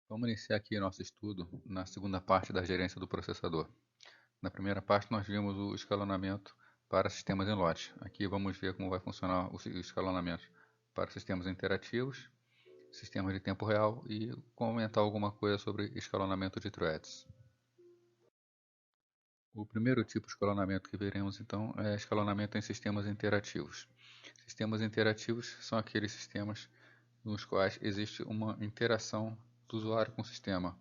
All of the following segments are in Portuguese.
Vamos iniciar aqui nosso estudo na segunda parte da gerência do processador. Na primeira parte nós vimos o escalonamento para sistemas em lote. Aqui vamos ver como vai funcionar o escalonamento para sistemas interativos, sistemas de tempo real e comentar alguma coisa sobre escalonamento de threads. O primeiro tipo de escalonamento que veremos então é escalonamento em sistemas interativos. Sistemas interativos são aqueles sistemas nos quais existe uma interação do usuário com o sistema.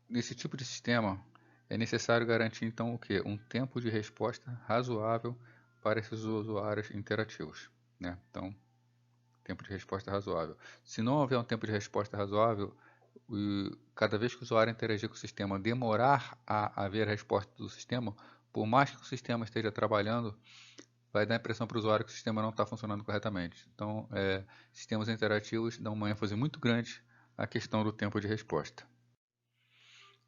Nesse tipo de sistema, é necessário garantir então o que? Um tempo de resposta razoável para esses usuários interativos, né? Então, tempo de resposta razoável. Se não houver um tempo de resposta razoável, cada vez que o usuário interagir com o sistema, demorar a haver a resposta do sistema, por mais que o sistema esteja trabalhando, vai dar a impressão para o usuário que o sistema não está funcionando corretamente. Então, sistemas interativos dão uma ênfase muito grande à questão do tempo de resposta.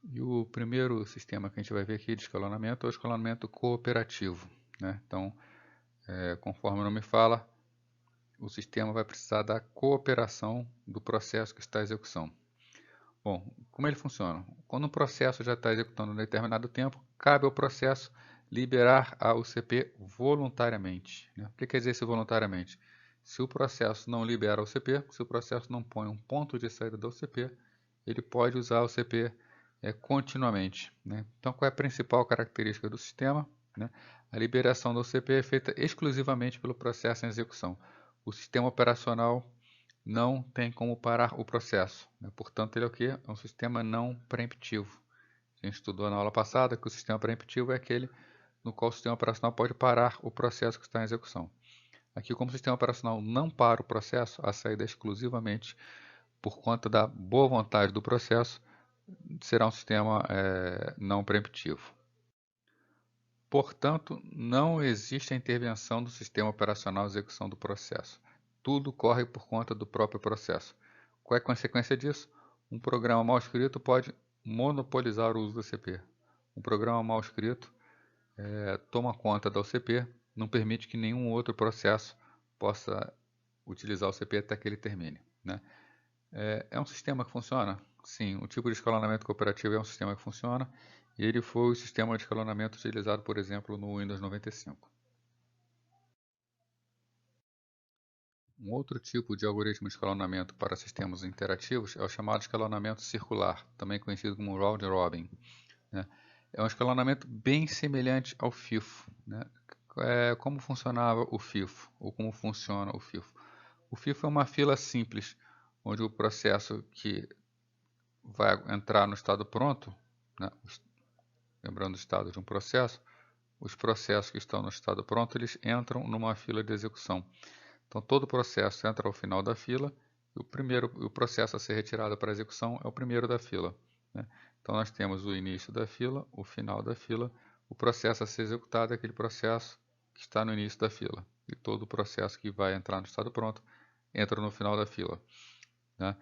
E o primeiro sistema que a gente vai ver aqui de escalonamento é o escalonamento cooperativo, né? Então, conforme o nome fala, o sistema vai precisar da cooperação do processo que está em execução. Bom, como ele funciona? Quando um processo já está executando um determinado tempo, cabe ao processo liberar a UCP voluntariamente, né? O que quer dizer isso voluntariamente? Se o processo não libera a UCP, se o processo não põe um ponto de saída da UCP, ele pode usar a UCP continuamente, né? Então, qual é a principal característica do sistema, né? A liberação da UCP é feita exclusivamente pelo processo em execução. O sistema operacional não tem como parar o processo, né? Portanto, ele é o quê? É um sistema não preemptivo. A gente estudou na aula passada que o sistema preemptivo é aquele no qual o sistema operacional pode parar o processo que está em execução. Aqui, como o sistema operacional não para o processo, a saída é exclusivamente por conta da boa vontade do processo, será um sistema não preemptivo. Portanto, não existe a intervenção do sistema operacional na execução do processo. Tudo corre por conta do próprio processo. Qual é a consequência disso? Um programa mal escrito pode monopolizar o uso da CPU. Um programa mal escrito toma conta da UCP, não permite que nenhum outro processo possa utilizar o CPU até que ele termine, né? É um sistema que funciona? Sim, o tipo de escalonamento cooperativo é um sistema que funciona e ele foi o sistema de escalonamento utilizado, por exemplo, no Windows 95. Um outro tipo de algoritmo de escalonamento para sistemas interativos é o chamado escalonamento circular, também conhecido como round robin, né? É um escalonamento bem semelhante ao FIFO, né? Como funcionava o FIFO, ou como funciona o FIFO? O FIFO é uma fila simples, onde o processo que vai entrar no estado pronto, né? Lembrando o estado de um processo, os processos que estão no estado pronto, eles entram numa fila de execução. Então, todo processo entra ao final da fila e o processo a ser retirado para execução é o primeiro da fila, né? Então, nós temos o início da fila, o final da fila, o processo a ser executado é aquele processo que está no início da fila. E todo o processo que vai entrar no estado pronto entra no final da fila, né?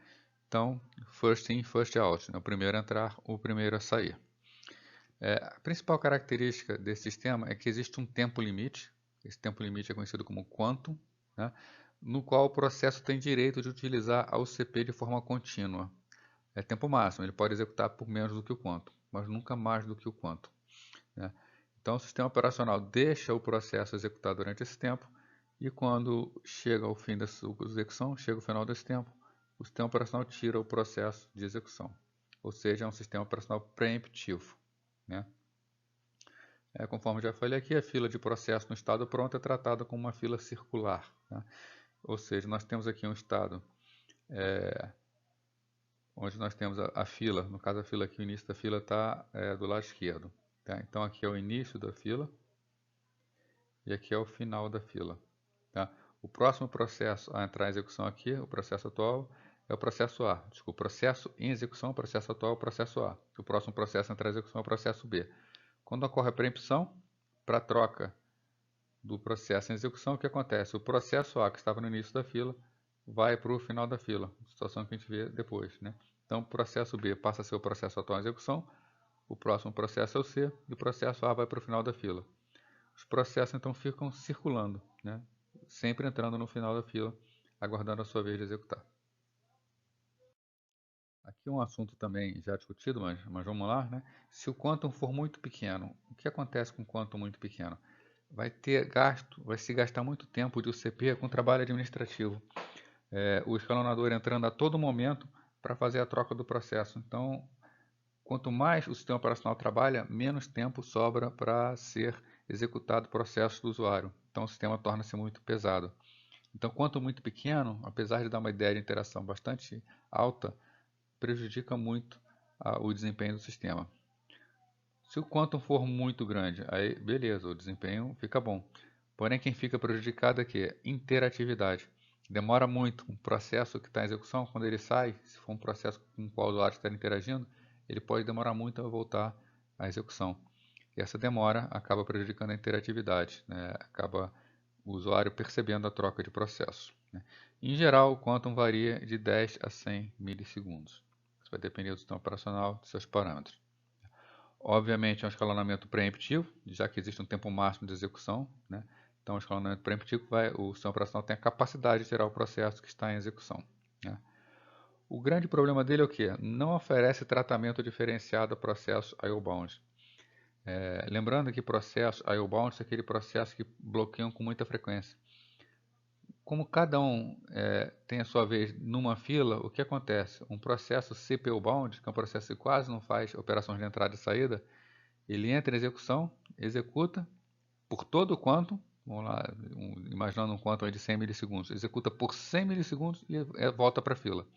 Então, first in, first out, né? O primeiro a entrar, o primeiro a sair. A principal característica desse sistema é que existe um tempo limite, esse tempo limite é conhecido como quantum, né? No qual o processo tem direito de utilizar a UCP de forma contínua. É tempo máximo, ele pode executar por menos do que o quantum, mas nunca mais do que o quantum, né? Então, o sistema operacional deixa o processo executar durante esse tempo e quando chega ao fim da sua execução, chega ao final desse tempo, o sistema operacional tira o processo de execução. Ou seja, é um sistema operacional preemptivo, né? Conforme já falei aqui, a fila de processo no estado pronto é tratada como uma fila circular, tá? Ou seja, nós temos aqui um estado onde nós temos a fila, no caso a fila aqui, o início da fila está do lado esquerdo, tá? Então aqui é o início da fila e aqui é o final da fila, tá? O próximo processo a entrar em execução aqui, o processo atual, é o processo A. Desculpa, o processo em execução, o processo atual é o processo A. O próximo processo a entrar em execução é o processo B. Quando ocorre a preempção, para troca do processo em execução, o que acontece? O processo A, que estava no início da fila, vai para o final da fila, situação que a gente vê depois, né? Então, o processo B passa a ser o processo atual em execução, o próximo processo é o C, e o processo A vai para o final da fila. Os processos, então, ficam circulando, né? Sempre entrando no final da fila, aguardando a sua vez de executar. Aqui um assunto também já discutido, mas vamos lá, né? Se o quantum for muito pequeno, o que acontece com o quantum muito pequeno? Vai se gastar muito tempo de UCP com trabalho administrativo. O escalonador entrando a todo momento para fazer a troca do processo. Então, quanto mais o sistema operacional trabalha, menos tempo sobra para ser executado o processo do usuário. Então, o sistema torna-se muito pesado. Então, quanto muito pequeno, apesar de dar uma ideia de interação bastante alta, prejudica muito o desempenho do sistema. Se o quantum for muito grande, aí beleza, o desempenho fica bom. Porém, quem fica prejudicado é que interatividade. Demora muito um processo que está em execução, quando ele sai, se for um processo com o qual o usuário está interagindo, ele pode demorar muito a voltar à execução. E essa demora acaba prejudicando a interatividade, né? Acaba o usuário percebendo a troca de processo, né? Em geral, o quantum varia de 10 a 100 milissegundos. Isso vai depender do sistema operacional, dos seus parâmetros. Obviamente é um escalonamento preemptivo, já que existe um tempo máximo de execução, né? Então, o escalonamento preemptivo o sistema operacional tem a capacidade de tirar o processo que está em execução, né? O grande problema dele é o quê? Não oferece tratamento diferenciado a processos IO-bound. Lembrando que processos IO-bound são aquele processo que bloqueiam com muita frequência. Como cada um tem a sua vez numa fila, o que acontece? Um processo CPU-bound, que é um processo que quase não faz operações de entrada e saída, ele entra em execução, executa por todo o quantum, vamos lá, imaginando um quantum de 100 milissegundos, executa por 100 milissegundos e volta para a fila.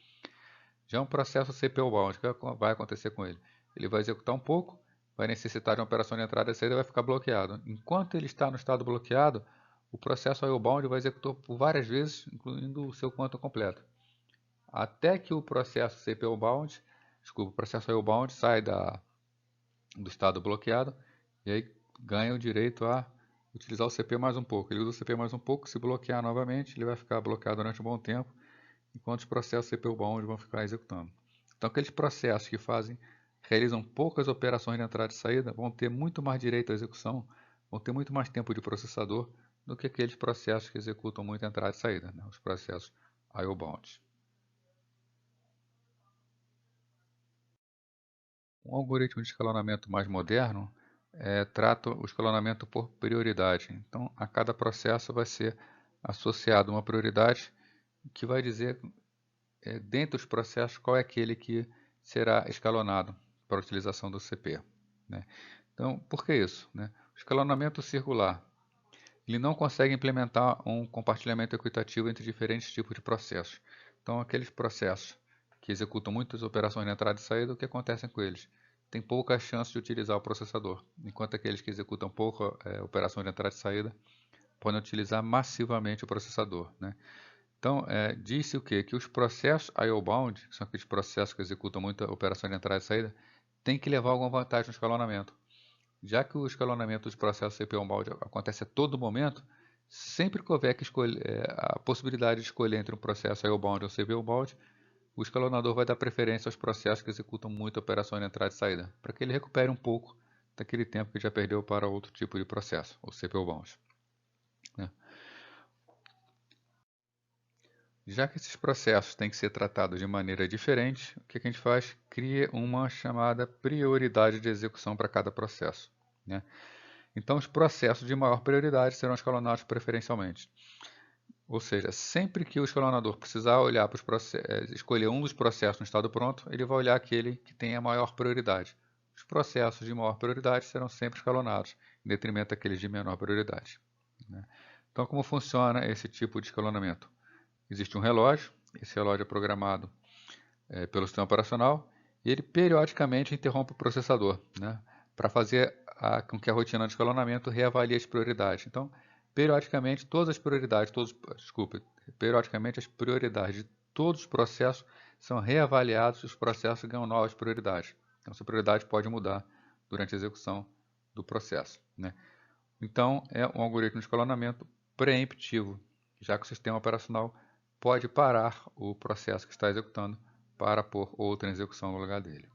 Já um processo CPU-bound, o que vai acontecer com ele? Ele vai executar um pouco, vai necessitar de uma operação de entrada e saída e vai ficar bloqueado. Enquanto ele está no estado bloqueado, o processo IO-bound vai executar por várias vezes, incluindo o seu quantum completo. Até que o processo CPU-bound, o processo IO-bound sai do estado bloqueado e aí ganha o direito a utilizar o CP mais um pouco. Ele usa o CP mais um pouco, se bloquear novamente, ele vai ficar bloqueado durante um bom tempo, enquanto os processos CPU-bound vão ficar executando. Então, aqueles processos que realizam poucas operações de entrada e saída vão ter muito mais direito à execução, vão ter muito mais tempo de processador do que aqueles processos que executam muito entrada e saída, né? Os processos IO-bound. Um algoritmo de escalonamento mais moderno trata o escalonamento por prioridade. Então, a cada processo vai ser associado uma prioridade que vai dizer, dentre os processos, qual é aquele que será escalonado para a utilização do CP, né? Então, por que isso, né? O escalonamento circular, ele não consegue implementar um compartilhamento equitativo entre diferentes tipos de processos. Então, aqueles processos que executam muitas operações de entrada e saída, o que acontece com eles? Tem pouca chance de utilizar o processador, enquanto aqueles que executam pouca operação de entrada e saída podem utilizar massivamente o processador, né? Então, disse o quê? Que os processos IO-bound, que são aqueles processos que executam muita operação de entrada e saída, tem que levar alguma vantagem no escalonamento. Já que o escalonamento dos processos CPU-bound acontece a todo momento, sempre que houver a possibilidade de escolher entre um processo IO-bound ou CPU-bound, o escalonador vai dar preferência aos processos que executam muita operação de entrada e saída, para que ele recupere um pouco daquele tempo que já perdeu para outro tipo de processo, o CPU-bound, né? Já que esses processos têm que ser tratados de maneira diferente, o que a gente faz? Cria uma chamada prioridade de execução para cada processo, né? Então, os processos de maior prioridade serão escalonados preferencialmente. Ou seja, sempre que o escalonador precisar olhar para escolher um dos processos no estado pronto, ele vai olhar aquele que tem a maior prioridade. Os processos de maior prioridade serão sempre escalonados, em detrimento daqueles de menor prioridade, né? Então, como funciona esse tipo de escalonamento? Existe um relógio, esse relógio é programado pelo sistema operacional e ele periodicamente interrompe o processador, né, para fazer com que a rotina de escalonamento reavalie as prioridades. Então, periodicamente, periodicamente as prioridades de todos os processos são reavaliados e os processos ganham novas prioridades. Então, essa prioridade pode mudar durante a execução do processo, né? Então, é um algoritmo de escalonamento preemptivo, já que o sistema operacional pode parar o processo que está executando para pôr outra em execução no lugar dele.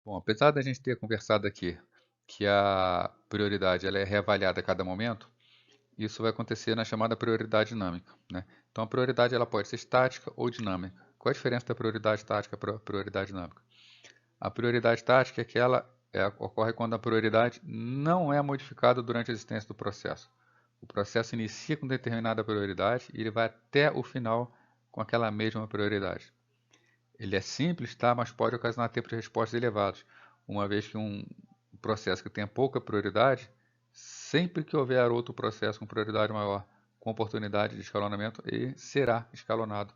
Bom, apesar da gente ter conversado aqui que a prioridade ela é reavaliada a cada momento, isso vai acontecer na chamada prioridade dinâmica, né? Então, a prioridade ela pode ser estática ou dinâmica. Qual a diferença da prioridade tática para a prioridade dinâmica? A prioridade tática é que ela ocorre quando a prioridade não é modificada durante a existência do processo. O processo inicia com determinada prioridade e ele vai até o final com aquela mesma prioridade. Ele é simples, tá? Mas pode ocasionar tempos de resposta elevados, uma vez que um processo que tenha pouca prioridade, sempre que houver outro processo com prioridade maior, com oportunidade de escalonamento, ele será escalonado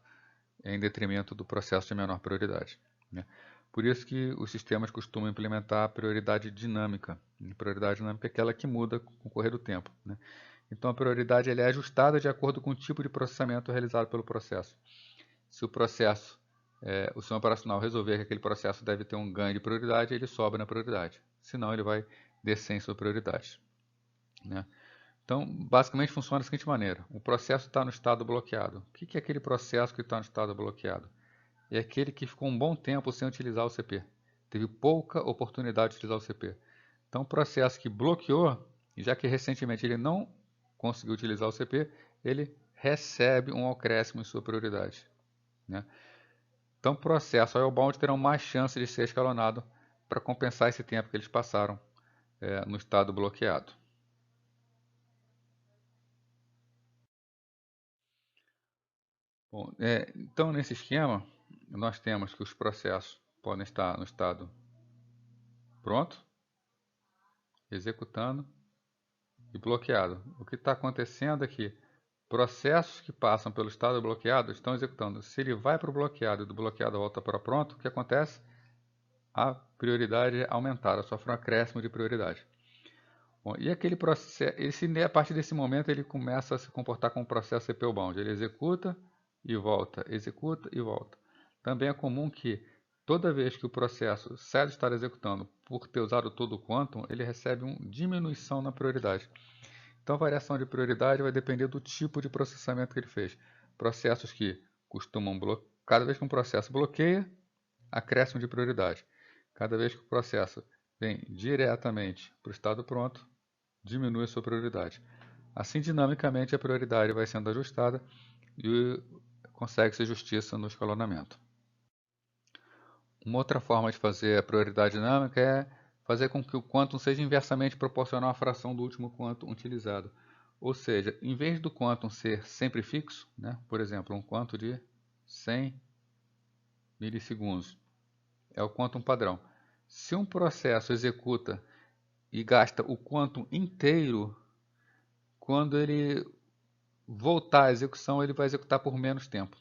em detrimento do processo de menor prioridade, né? Por isso que os sistemas costumam implementar a prioridade dinâmica. A prioridade dinâmica é aquela que muda com o correr do tempo, né? Então a prioridade é ajustada de acordo com o tipo de processamento realizado pelo processo. Se o processo, o sistema operacional resolver que aquele processo deve ter um ganho de prioridade, ele sobe na prioridade. Senão ele vai descer em sua prioridade, né? Então, basicamente funciona da seguinte maneira. O processo está no estado bloqueado. O que é aquele processo que está no estado bloqueado? É aquele que ficou um bom tempo sem utilizar o CP. Teve pouca oportunidade de utilizar o CP. Então, o processo que bloqueou, já que recentemente ele não conseguiu utilizar o CP, ele recebe um acréscimo em sua prioridade, né? Então, o processo IObound terão mais chance de ser escalonado para compensar esse tempo que eles passaram no estado bloqueado. Bom, então, nesse esquema, nós temos que os processos podem estar no estado pronto, executando e bloqueado. O que está acontecendo é que processos que passam pelo estado bloqueado estão executando. Se ele vai para o bloqueado e do bloqueado volta para pronto, o que acontece? A prioridade é aumentada, sofre um acréscimo de prioridade. Bom, e aquele processo, a partir desse momento ele começa a se comportar como um processo CPU bound. Ele executa e volta, executa e volta. Também é comum que toda vez que o processo sai do estado executando por ter usado todo o quantum, ele recebe uma diminuição na prioridade. Então a variação de prioridade vai depender do tipo de processamento que ele fez. Processos que costumam bloquear, cada vez que um processo bloqueia, acréscimo de prioridade. Cada vez que o processo vem diretamente para o estado pronto, diminui a sua prioridade. Assim, dinamicamente, a prioridade vai sendo ajustada e consegue-se justiça no escalonamento. Uma outra forma de fazer a prioridade dinâmica é fazer com que o quantum seja inversamente proporcional à fração do último quantum utilizado. Ou seja, em vez do quantum ser sempre fixo, né, por exemplo, um quantum de 100 milissegundos, é o quantum padrão. Se um processo executa e gasta o quantum inteiro, quando ele voltar à execução, ele vai executar por menos tempo,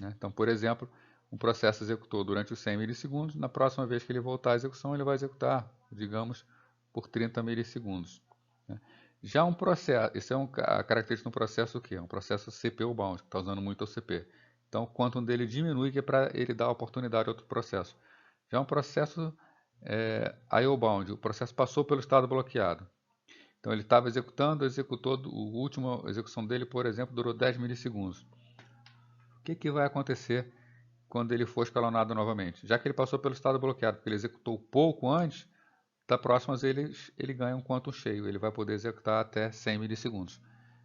né? Então, por exemplo, um processo executou durante os 100 milissegundos, na próxima vez que ele voltar à execução, ele vai executar, digamos, por 30 milissegundos, né? Já um processo, isso é a característica de um processo o quê? Um processo CPU bound, que está usando muito o CP. Então, o quantum dele diminui, que é para ele dar oportunidade a outro processo. Já um processo IO bound, o processo passou pelo estado bloqueado. Então ele estava executando, executou, a última execução dele, por exemplo, durou 10 milissegundos. O que vai acontecer quando ele for escalonado novamente? Já que ele passou pelo estado bloqueado, porque ele executou pouco antes, da próxima ele ganha um quantum cheio, ele vai poder executar até 100 milissegundos.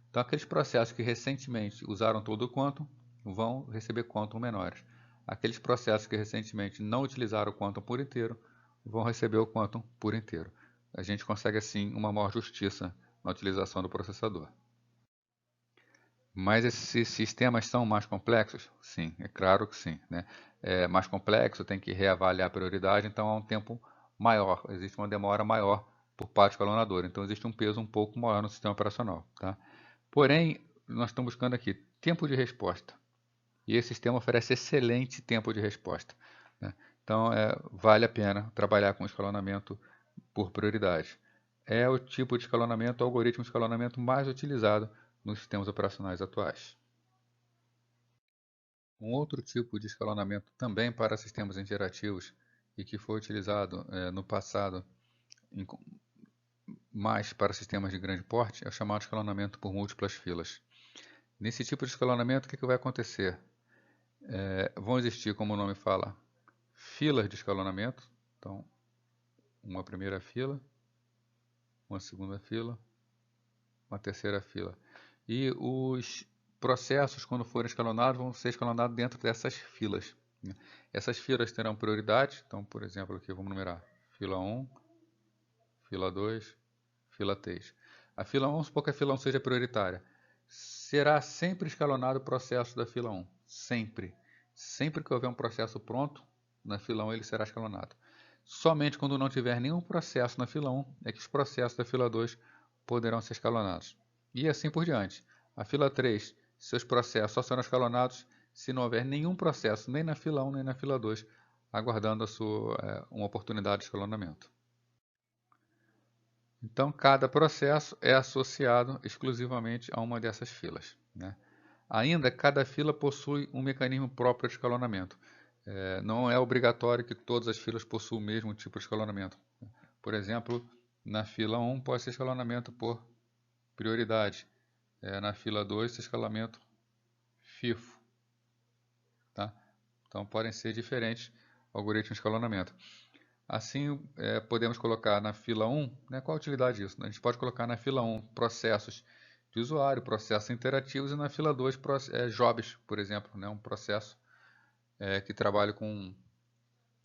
Então aqueles processos que recentemente usaram todo o quantum vão receber quantum menores. Aqueles processos que recentemente não utilizaram o quantum por inteiro vão receber o quantum por inteiro. A gente consegue assim uma maior justiça na utilização do processador. Mas esses sistemas são mais complexos? Sim, é claro que sim, né? É mais complexo, tem que reavaliar a prioridade, então há um tempo maior, existe uma demora maior por parte do escalonador, então existe um peso um pouco maior no sistema operacional, tá? Porém, nós estamos buscando aqui tempo de resposta, e esse sistema oferece excelente tempo de resposta, né? Então, vale a pena trabalhar com escalonamento por prioridade. É o tipo de escalonamento, o algoritmo de escalonamento mais utilizado nos sistemas operacionais atuais. Um outro tipo de escalonamento também para sistemas interativos e que foi utilizado no passado mais para sistemas de grande porte é o chamado escalonamento por múltiplas filas. Nesse tipo de escalonamento, o que vai acontecer? Vão existir, como o nome fala, filas de escalonamento. Então, uma primeira fila, uma segunda fila, uma terceira fila. E os processos, quando forem escalonados, vão ser escalonados dentro dessas filas, né? Essas filas terão prioridade, então, por exemplo, aqui vamos numerar fila 1, fila 2, fila 3. A fila 1, vamos supor que a fila 1 seja prioritária. Será sempre escalonado o processo da fila 1. Sempre. Sempre que houver um processo pronto, na fila 1 ele será escalonado. Somente quando não tiver nenhum processo na fila 1 é que os processos da fila 2 poderão ser escalonados. E assim por diante. A fila 3, seus processos só serão escalonados se não houver nenhum processo, nem na fila 1 nem na fila 2, aguardando uma oportunidade de escalonamento. Então, cada processo é associado exclusivamente a uma dessas filas, né? Ainda, cada fila possui um mecanismo próprio de escalonamento. Não é obrigatório que todas as filas possuam o mesmo tipo de escalonamento. Por exemplo, na fila 1 pode ser escalonamento por prioridade. Na fila 2, escalonamento FIFO. Tá? Então, podem ser diferentes algoritmos de escalonamento. Assim, podemos colocar na fila 1, né, qual a utilidade disso? A gente pode colocar na fila 1 processos de usuário, processos interativos, e na fila 2 jobs, por exemplo, né, um processo que trabalha com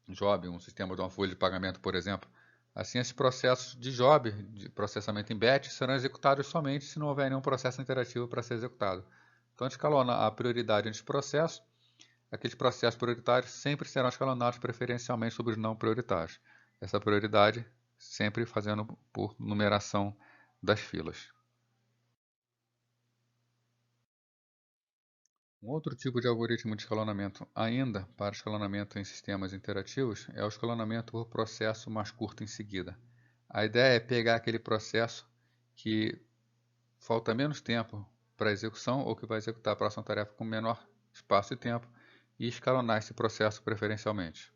job, um sistema de uma folha de pagamento, por exemplo. Assim, esses processos de job, de processamento em batch, serão executados somente se não houver nenhum processo interativo para ser executado. Então, a gente escalona a prioridade entre os processos. Aqueles processos prioritários sempre serão escalonados preferencialmente sobre os não prioritários. Essa prioridade sempre fazendo por numeração das filas. Um outro tipo de algoritmo de escalonamento, ainda para escalonamento em sistemas interativos, é o escalonamento por processo mais curto em seguida. A ideia é pegar aquele processo que falta menos tempo para execução ou que vai executar a próxima tarefa com menor espaço e tempo e escalonar esse processo preferencialmente.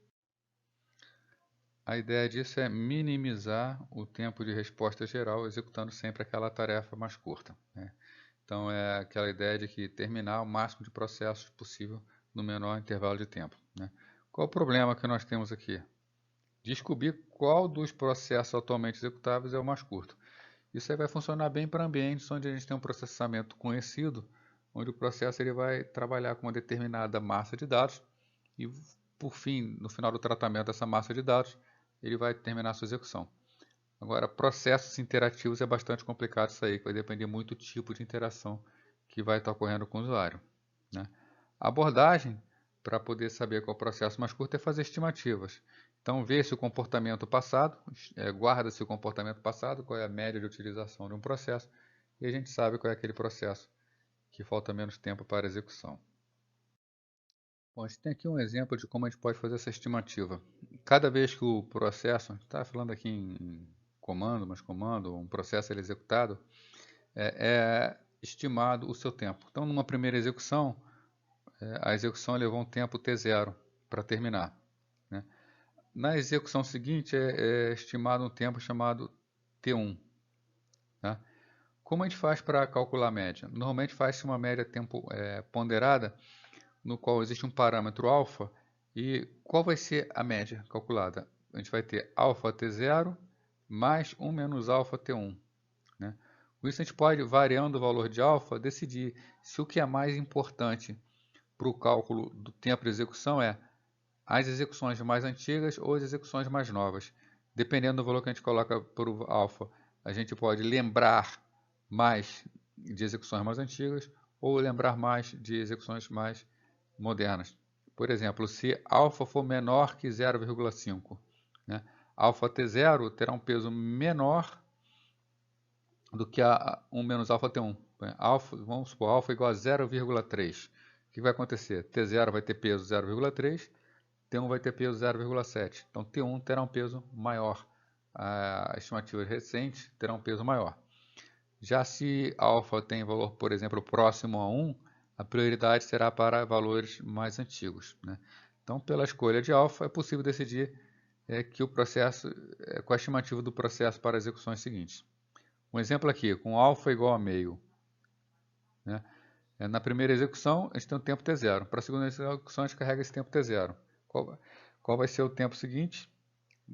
A ideia disso é minimizar o tempo de resposta geral, executando sempre aquela tarefa mais curta, né? Então, é aquela ideia de que terminar o máximo de processos possível no menor intervalo de tempo, né? Qual o problema que nós temos aqui? Descobrir qual dos processos atualmente executáveis é o mais curto. Isso aí vai funcionar bem para ambientes onde a gente tem um processamento conhecido, onde o processo ele vai trabalhar com uma determinada massa de dados e, por fim, no final do tratamento dessa massa de dados, ele vai terminar a sua execução. Agora, processos interativos é bastante complicado isso aí, que vai depender muito do tipo de interação que vai estar ocorrendo com o usuário, né? A abordagem para poder saber qual é o processo mais curto é fazer estimativas. Então, vê-se o comportamento passado, guarda-se o comportamento passado, qual é a média de utilização de um processo, e a gente sabe qual é aquele processo que falta menos tempo para execução. Bom, a gente tem aqui um exemplo de como a gente pode fazer essa estimativa. Cada vez que o processo, a gente está falando aqui em comando, mas comando, um processo é executado, é estimado o seu tempo. Então, numa primeira execução, a execução levou um tempo t0 para terminar, né? Na execução seguinte, é estimado um tempo chamado t1. Tá? Como a gente faz para calcular a média? Normalmente faz-se uma média tempo ponderada, no qual existe um parâmetro alfa, e qual vai ser a média calculada? A gente vai ter alfa t0 mais 1 menos alfa t1, né? Com isso a gente pode, variando o valor de alfa, decidir se o que é mais importante para o cálculo do tempo de execução é as execuções mais antigas ou as execuções mais novas. Dependendo do valor que a gente coloca para o alfa, a gente pode lembrar mais de execuções mais antigas ou lembrar mais de execuções mais modernas. Por exemplo, se alfa for menor que 0,5, né, alfa t0 terá um peso menor do que a 1 menos alfa t1. Alfa, vamos supor, alfa igual a 0,3. O que vai acontecer? T0 vai ter peso 0,3, T1 vai ter peso 0,7. Então T1 terá um peso maior. A estimativa recente terá um peso maior. Já se alfa tem valor, por exemplo, próximo a 1, a prioridade será para valores mais antigos, né? Então, pela escolha de alfa, é possível decidir que o processo, qual a estimativa do processo para as execuções seguintes. Um exemplo aqui, com alfa igual a meio, né? Na primeira execução, a gente tem um tempo t0. Para a segunda execução, a gente carrega esse tempo t0. Qual vai ser o tempo seguinte,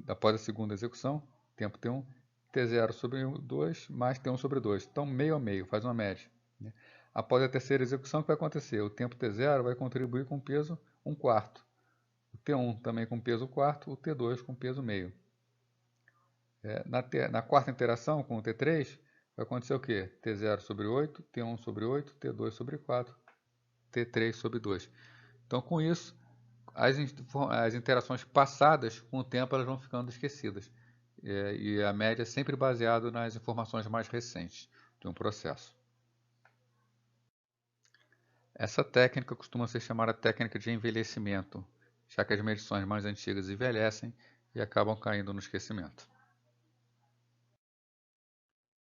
após a segunda execução? Tempo t1, t0 sobre 2 mais t1 sobre 2. Então, meio a meio, faz uma média, né? Após a terceira execução, o que vai acontecer? O tempo t0 vai contribuir com peso 1/4. T1 também com peso quarto, o T2 com peso meio. Na quarta interação com o T3, vai acontecer o quê? T0 sobre 8, T1 sobre 8, T2 sobre 4, T3 sobre 2. Então, com isso, as interações passadas, com o tempo, elas vão ficando esquecidas. E a média é sempre baseada nas informações mais recentes de um processo. Essa técnica costuma ser chamada técnica de envelhecimento, já que as medições mais antigas envelhecem e acabam caindo no esquecimento.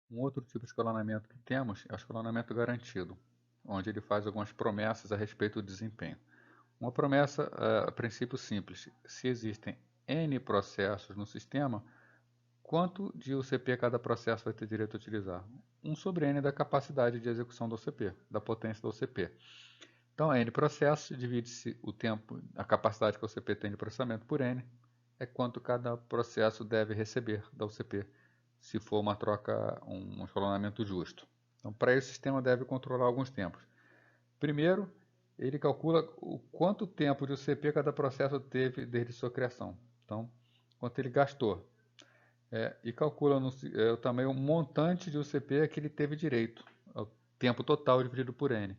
Um outro tipo de escalonamento que temos é o escalonamento garantido, onde ele faz algumas promessas a respeito do desempenho. Uma promessa, a princípio simples: se existem N processos no sistema, quanto de UCP cada processo vai ter direito a utilizar? 1 sobre N da capacidade de execução da UCP, da potência da UCP. Então, N processos, divide-se o tempo, a capacidade que a UCP tem de processamento por N, é quanto cada processo deve receber da UCP, se for uma troca, um escalonamento justo. Então, para isso, o sistema deve controlar alguns tempos. Primeiro, ele calcula o quanto tempo de UCP cada processo teve desde sua criação. Então, quanto ele gastou. E calcula também o montante de UCP que ele teve direito, o tempo total dividido por N.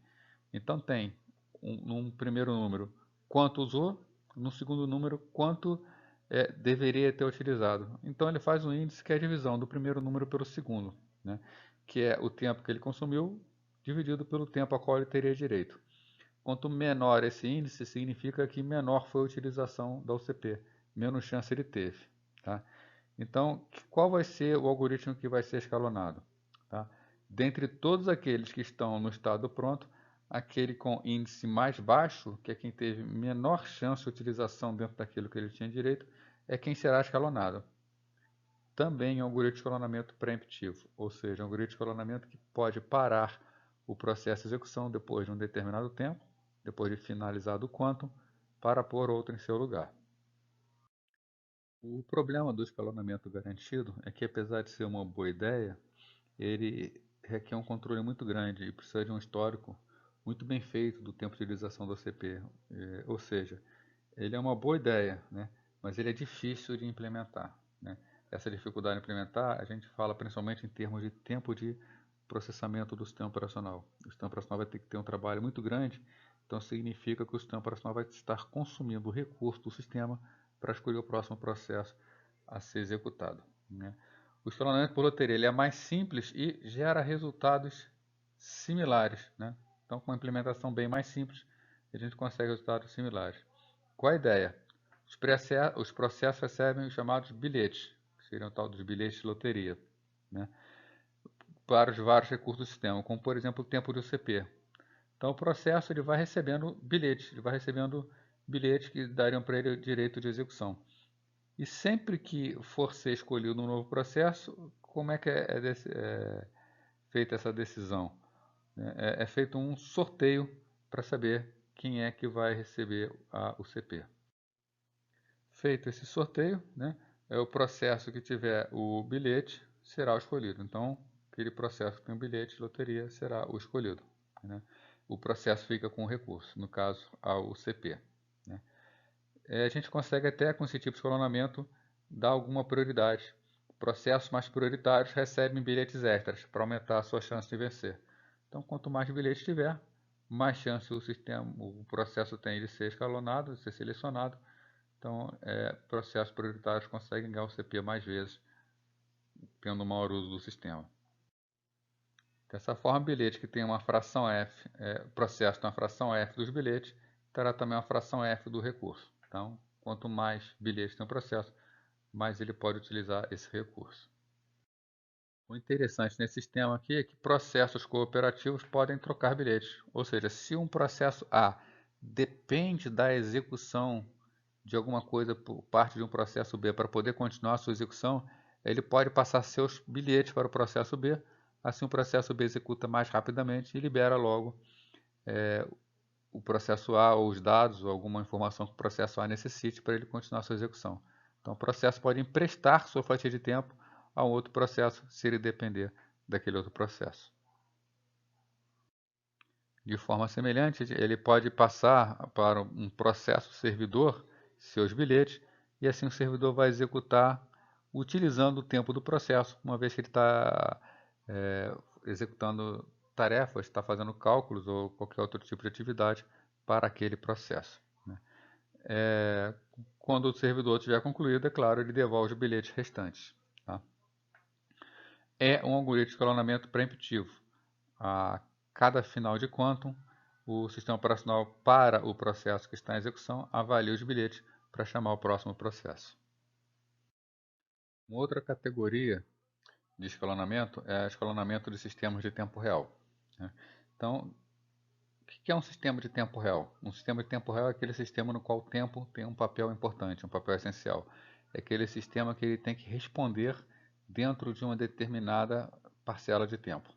Então, tem, num primeiro número, quanto usou, no segundo número, quanto deveria ter utilizado. Então, ele faz um índice que é a divisão do primeiro número pelo segundo, né? Que é o tempo que ele consumiu dividido pelo tempo a qual ele teria direito. Quanto menor esse índice, significa que menor foi a utilização da UCP, menos chance ele teve. Tá? Então, qual vai ser o algoritmo que vai ser escalonado? Tá? Dentre todos aqueles que estão no estado pronto, aquele com índice mais baixo, que é quem teve menor chance de utilização dentro daquilo que ele tinha direito, é quem será escalonado. Também é um algoritmo de escalonamento preemptivo, ou seja, um algoritmo de escalonamento que pode parar o processo de execução depois de um determinado tempo, depois de finalizado o quantum, para pôr outro em seu lugar. O problema do escalonamento garantido é que, apesar de ser uma boa ideia, ele requer um controle muito grande e precisa de um histórico muito bem feito do tempo de utilização do OCP. Ou seja, ele é uma boa ideia, né? Mas ele é difícil de implementar, né? Essa dificuldade de implementar, a gente fala principalmente em termos de tempo de processamento do sistema operacional. O sistema operacional vai ter que ter um trabalho muito grande, então significa que o sistema operacional vai estar consumindo o recurso do sistema para escolher o próximo processo a ser executado, né? O escalonamento por loteria ele é mais simples e gera resultados similares, né? Então, com uma implementação bem mais simples, a gente consegue resultados similares. Qual a ideia? Os processos recebem os chamados bilhetes, que seriam o tal dos bilhetes de loteria, né? Para os vários recursos do sistema, como por exemplo o tempo de UCP. Então o processo ele vai recebendo bilhetes que dariam para ele o direito de execução. E sempre que for ser escolhido um novo processo, como é que é feita essa decisão? É feito um sorteio para saber quem é que vai receber a UCP. Feito esse sorteio, né, o processo que tiver o bilhete será o escolhido. Então, aquele processo que tem o bilhete de loteria será o escolhido, né? O processo fica com o recurso, no caso, a UCP, né? A gente consegue até, com esse tipo de escalonamento, dar alguma prioridade. Processos mais prioritários recebem bilhetes extras para aumentar a sua chance de vencer. Então, quanto mais bilhetes tiver, mais chance o processo tem de ser escalonado, de ser selecionado. Então, processos prioritários conseguem ganhar o CP mais vezes, tendo maior uso do sistema. Dessa forma, bilhete que tem uma fração F, processo tem uma fração F dos bilhetes, terá também uma fração F do recurso. Então, quanto mais bilhetes tem o processo, mais ele pode utilizar esse recurso. O interessante nesse sistema aqui é que processos cooperativos podem trocar bilhetes. Ou seja, se um processo A depende da execução de alguma coisa por parte de um processo B para poder continuar a sua execução, ele pode passar seus bilhetes para o processo B, assim o processo B executa mais rapidamente e libera logo o processo A ou os dados ou alguma informação que o processo A necessite para ele continuar a sua execução. Então o processo pode emprestar sua fatia de tempo a um outro processo se ele depender daquele outro processo. De forma semelhante, ele pode passar para um processo servidor seus bilhetes, e assim o servidor vai executar utilizando o tempo do processo, uma vez que ele está executando tarefas, está fazendo cálculos ou qualquer outro tipo de atividade para aquele processo, né? Quando o servidor tiver concluído, é claro, ele devolve os bilhetes restantes, tá? É um algoritmo de escalonamento preemptivo. A cada final de quantum, o sistema operacional para o processo que está em execução, avalia os bilhetes para chamar o próximo processo. Uma outra categoria de escalonamento é escalonamento de sistemas de tempo real, né? Então, o que é um sistema de tempo real? Um sistema de tempo real é aquele sistema no qual o tempo tem um papel importante, um papel essencial. É aquele sistema que ele tem que responder dentro de uma determinada parcela de tempo.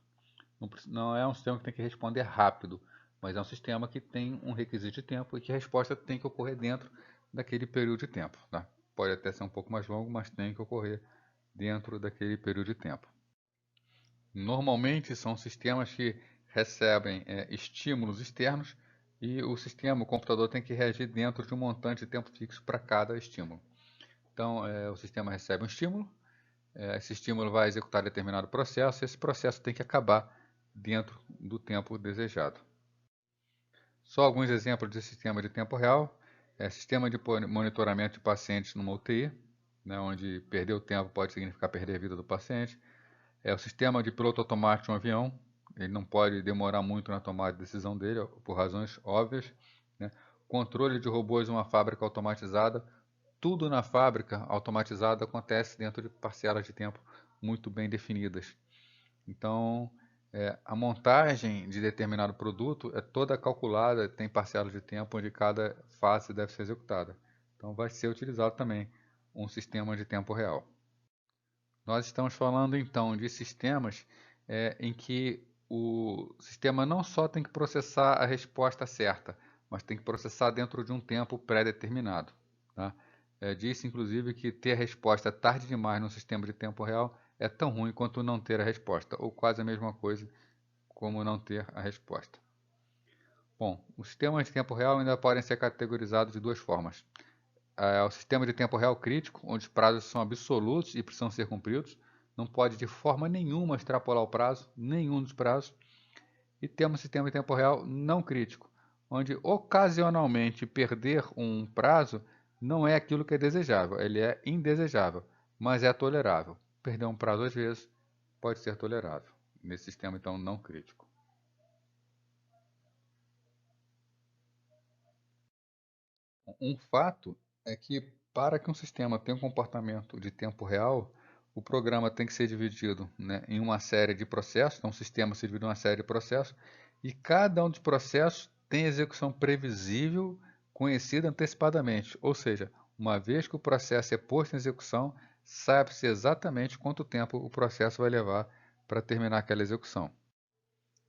Não é um sistema que tem que responder rápido, mas é um sistema que tem um requisito de tempo e que a resposta tem que ocorrer dentro daquele período de tempo, tá? Pode até ser um pouco mais longo, mas tem que ocorrer dentro daquele período de tempo. Normalmente são sistemas que recebem estímulos externos e o computador tem que reagir dentro de um montante de tempo fixo para cada estímulo. Então, o sistema recebe um estímulo, esse estímulo vai executar determinado processo e esse processo tem que acabar dentro do tempo desejado. Só alguns exemplos de sistema de tempo real. Sistema de monitoramento de pacientes numa UTI, né, onde perder o tempo pode significar perder a vida do paciente. O sistema de piloto automático de um avião, ele não pode demorar muito na tomada de decisão dele, por razões óbvias, né? Controle de robôs em uma fábrica automatizada, tudo na fábrica automatizada acontece dentro de parcelas de tempo muito bem definidas. Então, a montagem de determinado produto é toda calculada, tem parcelas de tempo onde cada fase deve ser executada. Então, vai ser utilizado também um sistema de tempo real. Nós estamos falando então de sistemas em que o sistema não só tem que processar a resposta certa, mas tem que processar dentro de um tempo pré-determinado, tá? Disse inclusive que ter a resposta tarde demais no sistema de tempo real é tão ruim quanto não ter a resposta, ou quase a mesma coisa como não ter a resposta. Bom, os sistemas de tempo real ainda podem ser categorizados de duas formas. O sistema de tempo real crítico, onde os prazos são absolutos e precisam ser cumpridos, não pode de forma nenhuma extrapolar o prazo, nenhum dos prazos. E temos o sistema de tempo real não crítico, onde ocasionalmente perder um prazo não é aquilo que é desejável, ele é indesejável, mas é tolerável. Perder um prazo às vezes pode ser tolerável, nesse sistema então não crítico. Um fato é que para que um sistema tenha um comportamento de tempo real, o programa tem que ser dividido, né, em uma série de processos, então o sistema se divide em uma série de processos, e cada um dos processos tem execução previsível, conhecida antecipadamente, ou seja, uma vez que o processo é posto em execução, sabe-se exatamente quanto tempo o processo vai levar para terminar aquela execução.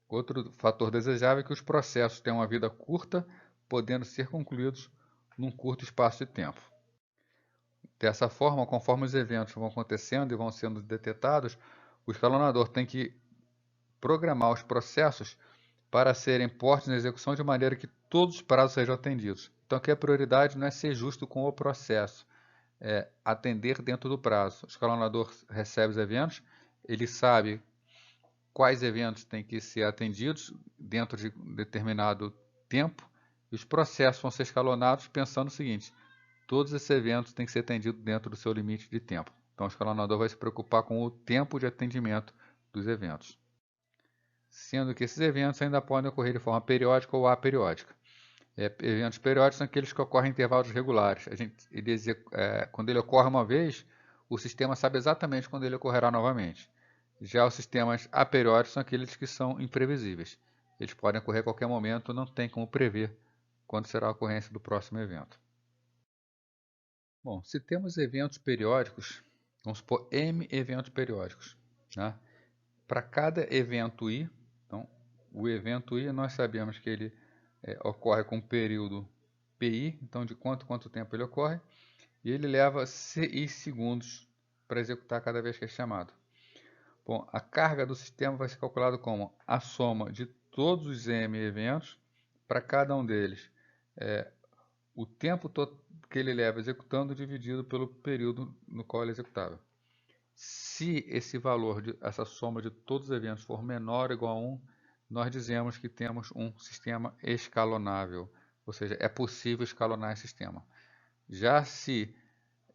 Outro fator desejável é que os processos tenham uma vida curta, podendo ser concluídos num curto espaço de tempo. Dessa forma, conforme os eventos vão acontecendo e vão sendo detectados, o escalonador tem que programar os processos para serem postos em execução de maneira que todos os prazos sejam atendidos. Então, aqui a prioridade não é ser justo com o processo, é atender dentro do prazo. O escalonador recebe os eventos, ele sabe quais eventos têm que ser atendidos dentro de determinado tempo, e os processos vão ser escalonados pensando o seguinte: todos esses eventos têm que ser atendidos dentro do seu limite de tempo. Então, o escalonador vai se preocupar com o tempo de atendimento dos eventos, sendo que esses eventos ainda podem ocorrer de forma periódica ou aperiódica. Eventos periódicos são aqueles que ocorrem em intervalos regulares. Quando ele ocorre uma vez, o sistema sabe exatamente quando ele ocorrerá novamente. Já os sistemas aperiódicos são aqueles que são imprevisíveis. Eles podem ocorrer a qualquer momento, não tem como prever quando será a ocorrência do próximo evento. Bom, se temos eventos periódicos, vamos supor M eventos periódicos, né? Para cada evento I, então, o evento I nós sabemos que ele ocorre com um período PI, então de quanto tempo ele ocorre, e ele leva CI segundos para executar cada vez que é chamado. Bom, a carga do sistema vai ser calculada como a soma de todos os M eventos para cada um deles. O tempo que ele leva executando dividido pelo período no qual ele é executável. Se esse valor, essa soma de todos os eventos for menor ou igual a 1, nós dizemos que temos um sistema escalonável, ou seja, é possível escalonar esse sistema. Já se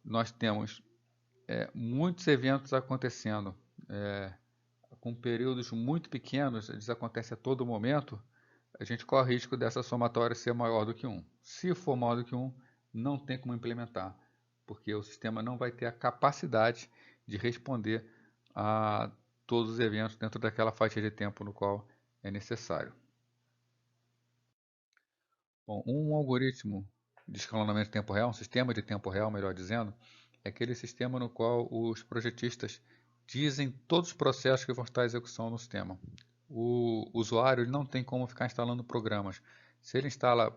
nós temos muitos eventos acontecendo, com períodos muito pequenos, eles acontecem a todo momento, a gente corre o risco dessa somatória ser maior do que 1. Se for maior do que 1, não tem como implementar, porque o sistema não vai ter a capacidade de responder a todos os eventos dentro daquela fatia de tempo no qual é necessário. Bom, um algoritmo de escalonamento de tempo real, um sistema de tempo real, melhor dizendo, é aquele sistema no qual os projetistas dizem todos os processos que vão estar em execução no sistema. O usuário não tem como ficar instalando programas. Se ele instala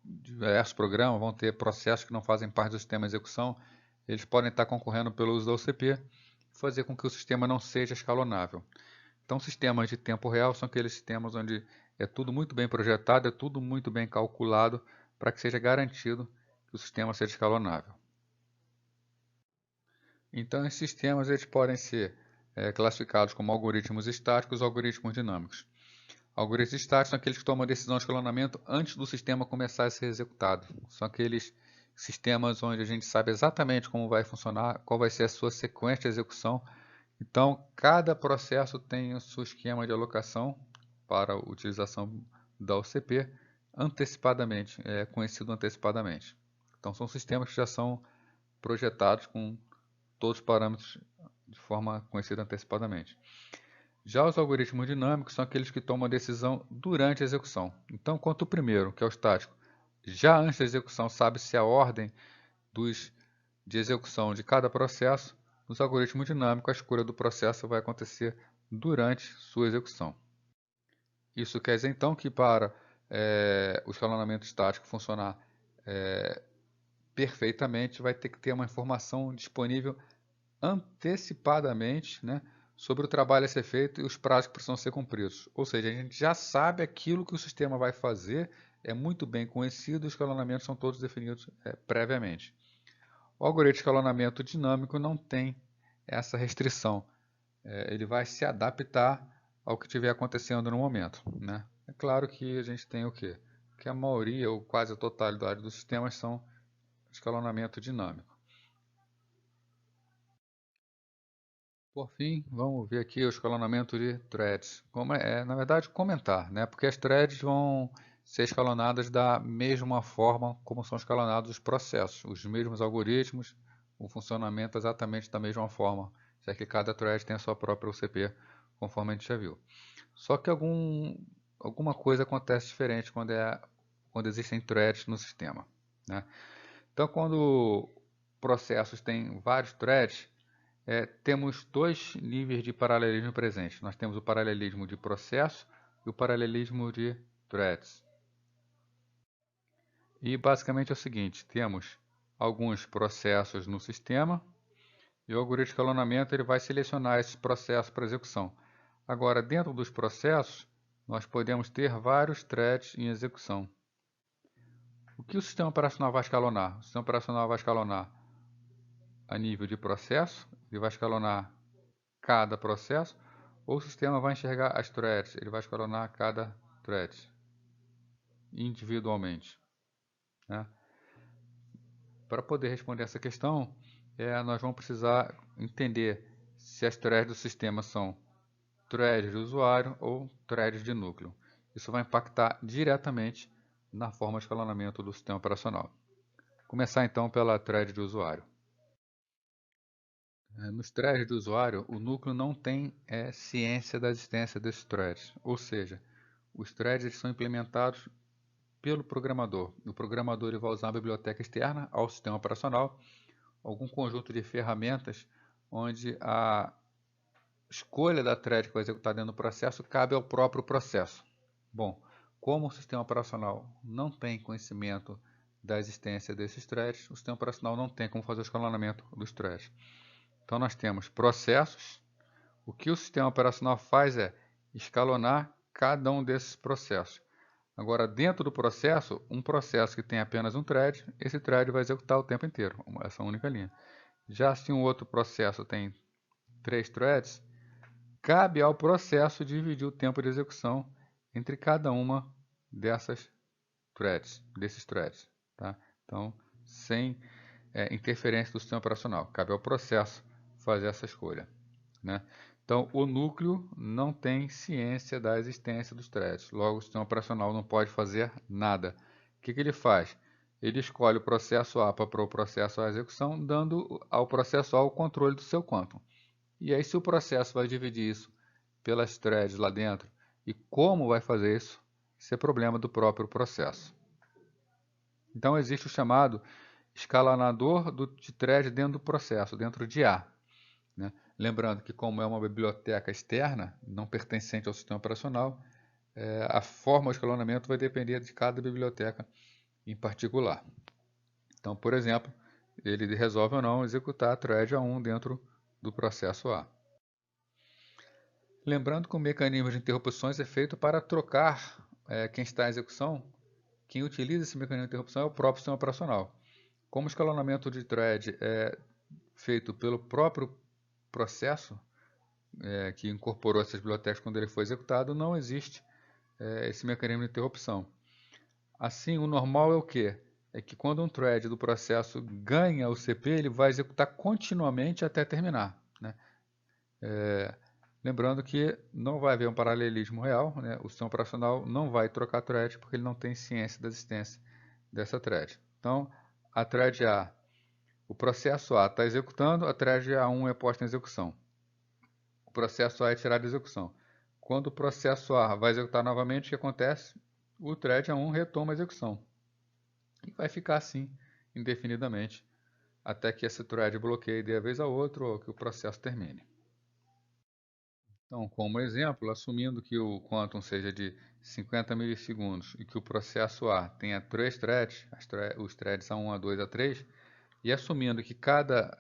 diversos programas, vão ter processos que não fazem parte do sistema de execução, eles podem estar concorrendo pelo uso da OCP e fazer com que o sistema não seja escalonável. Então, sistemas de tempo real são aqueles sistemas onde é tudo muito bem projetado, é tudo muito bem calculado para que seja garantido que o sistema seja escalonável. Então, esses sistemas eles podem ser classificados como algoritmos estáticos ou algoritmos dinâmicos. Algoritmos estáticos são aqueles que tomam a decisão de escalonamento antes do sistema começar a ser executado. São aqueles sistemas onde a gente sabe exatamente como vai funcionar, qual vai ser a sua sequência de execução. Então, cada processo tem o seu esquema de alocação para a utilização da OCP antecipadamente, conhecido antecipadamente. Então, são sistemas que já são projetados com todos os parâmetros de forma conhecida antecipadamente. Já os algoritmos dinâmicos são aqueles que tomam a decisão durante a execução. Então, quanto o primeiro, que é o estático, já antes da execução sabe-se a ordem de execução de cada processo, nos algoritmos dinâmicos a escolha do processo vai acontecer durante sua execução. Isso quer dizer então que para o escalonamento estático funcionar perfeitamente, vai ter que ter uma informação disponível antecipadamente, né, sobre o trabalho a ser feito e os prazos que precisam ser cumpridos. Ou seja, a gente já sabe aquilo que o sistema vai fazer, é muito bem conhecido, os escalonamentos são todos definidos previamente. O algoritmo de escalonamento dinâmico não tem essa restrição. Ele vai se adaptar ao que estiver acontecendo no momento, né? É claro que a gente tem o quê? Que a maioria ou quase a totalidade dos sistemas são escalonamento dinâmico. Por fim, vamos ver aqui o escalonamento de threads. Como na verdade, comentar, né? Porque as threads vão ser escalonadas da mesma forma como são escalonados os processos, os mesmos algoritmos, o funcionamento exatamente da mesma forma, já que cada thread tem a sua própria UCP, conforme a gente já viu. Só que alguma coisa acontece diferente quando existem threads no sistema, né? Então, quando processos têm vários threads, temos dois níveis de paralelismo presentes. Nós temos o paralelismo de processo e o paralelismo de threads. E basicamente é o seguinte, temos alguns processos no sistema e o algoritmo de escalonamento ele vai selecionar esses processos para execução. Agora, dentro dos processos, nós podemos ter vários threads em execução. O que o sistema operacional vai escalonar? O sistema operacional vai escalonar a nível de processo, ele vai escalonar cada processo, ou o sistema vai enxergar as threads, ele vai escalonar cada thread individualmente, né? Para poder responder essa questão, nós vamos precisar entender se as threads do sistema são threads de usuário ou threads de núcleo. Isso vai impactar diretamente na forma de escalonamento do sistema operacional. Começar então pela thread de usuário. Nos threads do usuário, o núcleo não tem ciência da existência desses threads, ou seja, os threads eles são implementados pelo programador. O programador ele vai usar uma biblioteca externa ao sistema operacional, algum conjunto de ferramentas onde a escolha da thread que vai executar dentro do processo cabe ao próprio processo. Bom, como o sistema operacional não tem conhecimento da existência desses threads, o sistema operacional não tem como fazer o escalonamento dos threads. Então nós temos processos. O que o sistema operacional faz é escalonar cada um desses processos. Agora, dentro do processo, um processo que tem apenas um thread, esse thread vai executar o tempo inteiro, essa única linha. Já se um outro processo tem 3 threads, cabe ao processo dividir o tempo de execução entre cada uma desses threads. Tá? Então, sem interferência do sistema operacional. Cabe ao processo fazer essa escolha. Né? Então, o núcleo não tem ciência da existência dos threads. Logo, o sistema operacional não pode fazer nada. O que ele faz? Ele escolhe o processo A para o processo A execução, dando ao processo A o controle do seu quantum. E aí, se o processo vai dividir isso pelas threads lá dentro e como vai fazer isso, isso é problema do próprio processo. Então, existe o chamado escalonador de thread dentro do processo, dentro de A. Né? Lembrando que, como é uma biblioteca externa, não pertencente ao sistema operacional, a forma de escalonamento vai depender de cada biblioteca em particular. Então, por exemplo, ele resolve ou não executar a thread A1 dentro do processo A. Lembrando que o mecanismo de interrupções é feito para trocar quem está em execução. Quem utiliza esse mecanismo de interrupção é o próprio sistema operacional. Como o escalonamento de thread é feito pelo próprio processo que incorporou essas bibliotecas quando ele foi executado, não existe esse mecanismo de interrupção. Assim, o normal é o quê? É que quando um thread do processo ganha o CP, ele vai executar continuamente até terminar. Né? Lembrando que não vai haver um paralelismo real, né? O sistema operacional não vai trocar thread porque ele não tem ciência da existência dessa thread. Então, a thread A, o processo A está executando, a thread A1 é posta em execução. O processo A é tirado de execução. Quando o processo A vai executar novamente, o que acontece? O thread A1 retoma a execução. E vai ficar assim indefinidamente, até que esse thread bloqueie de uma vez a outra ou que o processo termine. Então, como exemplo, assumindo que o quantum seja de 50 milissegundos e que o processo A tenha 3 threads, os threads A1, A2, A3, e assumindo que cada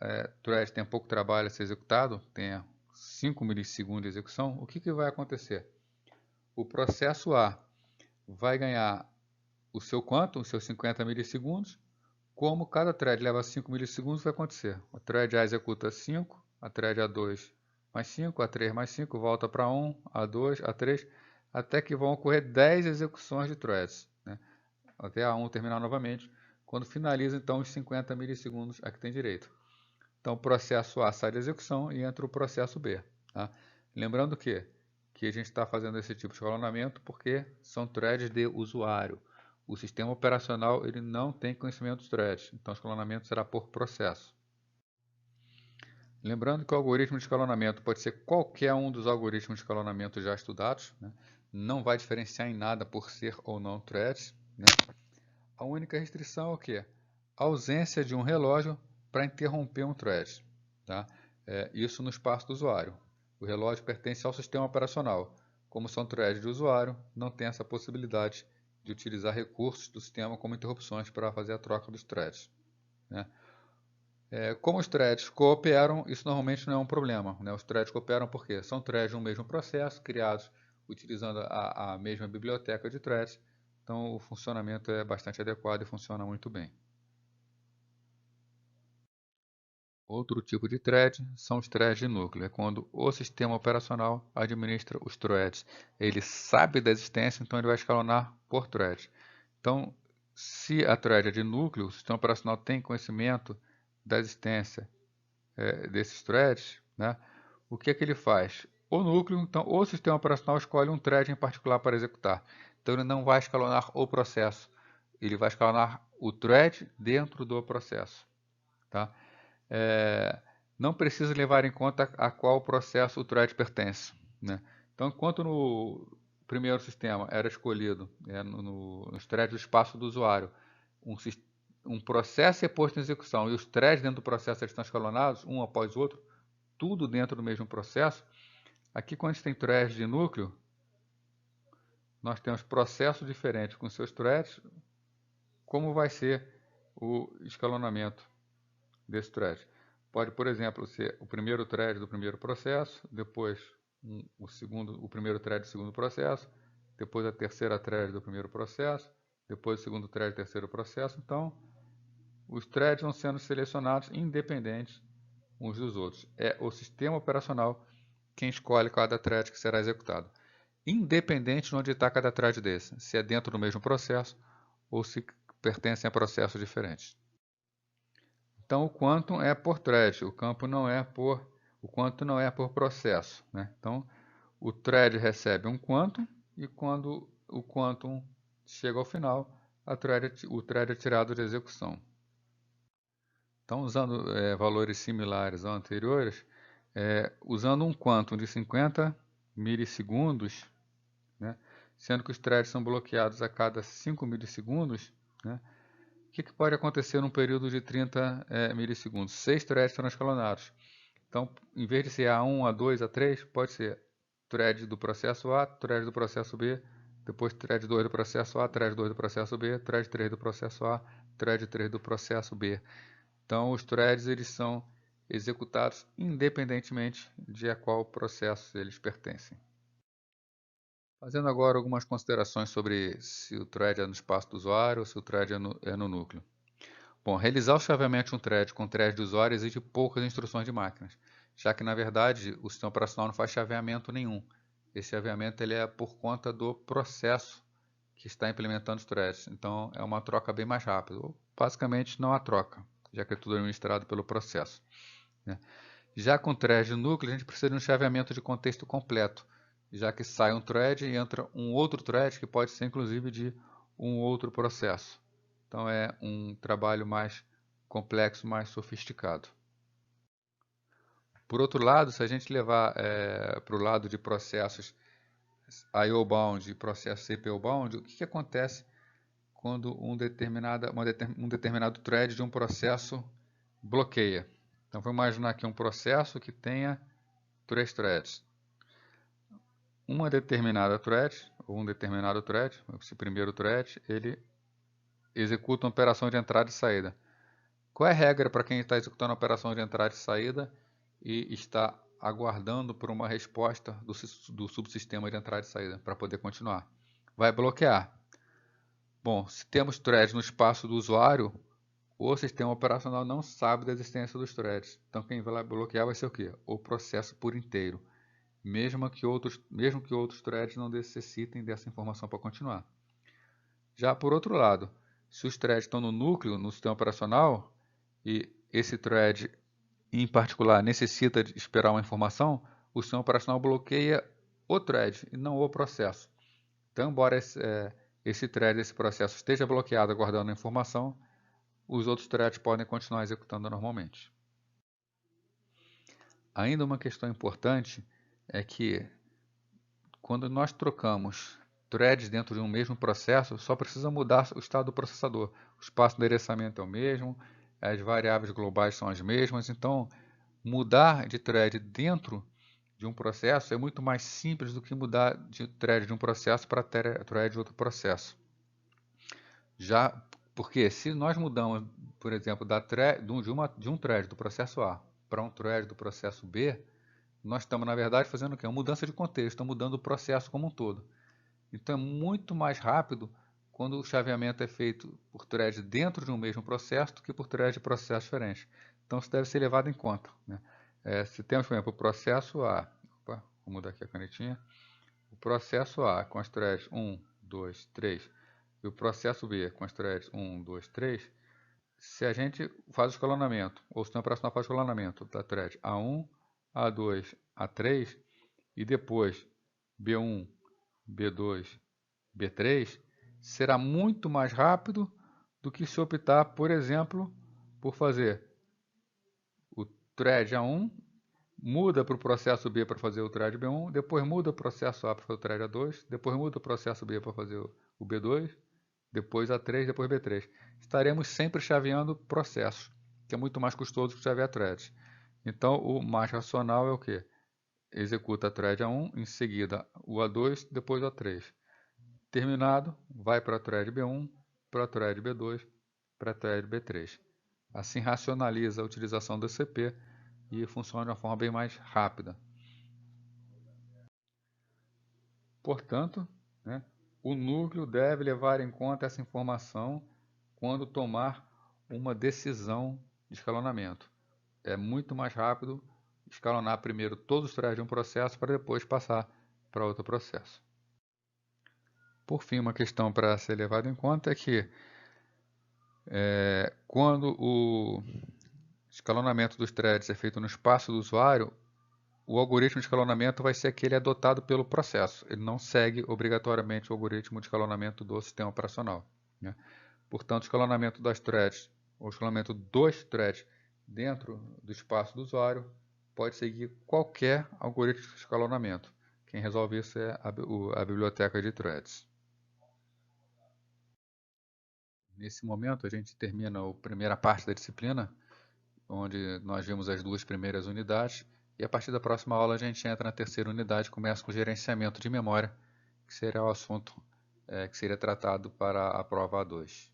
thread tem pouco trabalho a ser executado, tenha 5 milissegundos de execução, o que vai acontecer? O processo A vai ganhar o seu quantum, os seus 50 milissegundos, como cada thread leva 5 milissegundos, vai acontecer. A thread A executa 5, a thread A2 mais 5, A3 mais 5, volta para 1, A2, A3, até que vão ocorrer 10 execuções de threads, né? Até a 1 terminar novamente, quando finaliza então os 50 milissegundos a que tem direito. Então o processo A sai da execução e entra o processo B. Tá? Lembrando que a gente está fazendo esse tipo de escalonamento porque são threads de usuário. O sistema operacional ele não tem conhecimento dos threads, então o escalonamento será por processo. Lembrando que o algoritmo de escalonamento pode ser qualquer um dos algoritmos de escalonamento já estudados, né? Não vai diferenciar em nada por ser ou não threads. Né? A única restrição é o quê? A ausência de um relógio para interromper um thread. Tá? Isso no espaço do usuário. O relógio pertence ao sistema operacional. Como são threads de usuário, não tem essa possibilidade de utilizar recursos do sistema como interrupções para fazer a troca dos threads. Né? Como os threads cooperam, isso normalmente não é um problema. Né? Os threads cooperam porque são threads de um mesmo processo, criados utilizando a mesma biblioteca de threads. Então o funcionamento é bastante adequado e funciona muito bem. Outro tipo de thread são os threads de núcleo. É quando o sistema operacional administra os threads. Ele sabe da existência, então ele vai escalonar por thread. Então, se a thread é de núcleo, o sistema operacional tem conhecimento da existência desses threads, né? O que ele faz? O núcleo, então, o sistema operacional escolhe um thread em particular para executar. Então, ele não vai escalonar o processo, ele vai escalonar o thread dentro do processo. Tá? Não precisa levar em conta a qual processo o thread pertence. Né? Então, enquanto no primeiro sistema era escolhido nos threads do espaço do usuário, um processo é posto em execução e os threads dentro do processo estão escalonados, um após o outro, tudo dentro do mesmo processo. Aqui, quando a gente tem threads de núcleo, nós temos processos diferentes com seus threads. Como vai ser o escalonamento desse thread? Pode, por exemplo, ser o primeiro thread do primeiro processo, depois o primeiro thread do segundo processo, depois a terceira thread do primeiro processo, depois o segundo thread do terceiro processo. Então, os threads vão sendo selecionados independentes uns dos outros. É o sistema operacional quem escolhe cada thread que será executado, independente de onde está cada thread desse, se é dentro do mesmo processo ou se pertencem a processos diferentes. Então, o quantum é por thread, o quantum não é por processo, né? Então, o thread recebe um quantum e quando o quantum chega ao final, o thread é tirado de execução. Então, usando valores similares aos anteriores, usando um quantum de 50 milissegundos, né, sendo que os threads são bloqueados a cada 5 milissegundos, né, o que pode acontecer num período de 30 milissegundos? 6 threads serão escalonados. Então, em vez de ser A1, A2, A3, pode ser thread do processo A, thread do processo B, depois thread 2 do processo A, thread 2 do processo B, thread 3 do processo A, thread 3 do processo B. Então, os threads eles são executados independentemente de a qual processo eles pertencem. Fazendo agora algumas considerações sobre se o thread é no espaço do usuário ou se o thread é no núcleo. Bom, realizar o chaveamento de um thread com thread do usuário exige poucas instruções de máquinas, já que, na verdade, o sistema operacional não faz chaveamento nenhum. Esse chaveamento ele é por conta do processo que está implementando os threads. Então, é uma troca bem mais rápida. Ou, basicamente, não há troca, já que é tudo administrado pelo processo, né? Já com thread núcleo, a gente precisa de um chaveamento de contexto completo, já que sai um thread e entra um outro thread que pode ser inclusive de um outro processo. Então é um trabalho mais complexo, mais sofisticado. Por outro lado, se a gente levar para o lado de processos I/O bound e processos CPU bound, o que acontece quando um determinado thread de um processo bloqueia? Então vamos imaginar aqui um processo que tenha 3 threads. Uma determinada thread, ou um determinado thread, esse primeiro thread, ele executa uma operação de entrada e saída. Qual é a regra para quem está executando a operação de entrada e saída e está aguardando por uma resposta do subsistema de entrada e saída para poder continuar? Vai bloquear. Bom, se temos threads no espaço do usuário, o sistema operacional não sabe da existência dos threads. Então quem vai bloquear vai ser o quê? O processo por inteiro, mesmo que outros threads não necessitem dessa informação para continuar. Já por outro lado, se os threads estão no núcleo, no sistema operacional, e esse thread em particular necessita de esperar uma informação, o sistema operacional bloqueia o thread e não o processo. Então, embora esse thread, esse processo esteja bloqueado aguardando a informação, os outros threads podem continuar executando normalmente. Ainda uma questão importante é que quando nós trocamos threads dentro de um mesmo processo, só precisa mudar o estado do processador. O espaço de endereçamento é o mesmo, as variáveis globais são as mesmas, então mudar de thread dentro de um processo é muito mais simples do que mudar de thread de um processo para thread de outro processo. Já porque se nós mudamos, por exemplo, de um thread do processo A para um thread do processo B, nós estamos, na verdade, fazendo o quê? Uma mudança de contexto, estamos mudando o processo como um todo. Então é muito mais rápido quando o chaveamento é feito por thread dentro de um mesmo processo do que por thread de processos diferentes. Então isso deve ser levado em conta, né? Se temos, por exemplo, o processo A, vou mudar aqui a canetinha, o processo A com as threads 1, 2, 3 e o processo B com as threads 1, 2, 3, se a gente faz o escalonamento, ou o sistema operacional faz o escalonamento da thread A1, A2, A3 e depois B1, B2, B3, será muito mais rápido do que se optar, por exemplo, por fazer o thread A1, muda para o processo B para fazer o thread B1, depois muda o processo A para fazer o thread A2, depois muda o processo B para fazer o B2, depois A3, depois B3. Estaremos sempre chaveando processos, que é muito mais custoso que chavear threads. Então, o mais racional é o quê? Executa a thread A1, em seguida o A2, depois o A3. Terminado, vai para a thread B1, para a thread B2, para a thread B3. Assim racionaliza a utilização do CP e funciona de uma forma bem mais rápida. Portanto, né? O núcleo deve levar em conta essa informação quando tomar uma decisão de escalonamento. É muito mais rápido escalonar primeiro todos os threads de um processo para depois passar para outro processo. Por fim, uma questão para ser levada em conta é que quando o escalonamento dos threads é feito no espaço do usuário, o algoritmo de escalonamento vai ser aquele adotado pelo processo. Ele não segue obrigatoriamente o algoritmo de escalonamento do sistema operacional, né? Portanto, o escalonamento das threads, ou escalonamento dos threads dentro do espaço do usuário, pode seguir qualquer algoritmo de escalonamento. Quem resolve isso é a biblioteca de threads. Nesse momento, a gente termina a primeira parte da disciplina, onde nós vimos as duas primeiras unidades, e a partir da próxima aula a gente entra na terceira unidade e começa com o gerenciamento de memória, que será o assunto que seria tratado para a prova A2.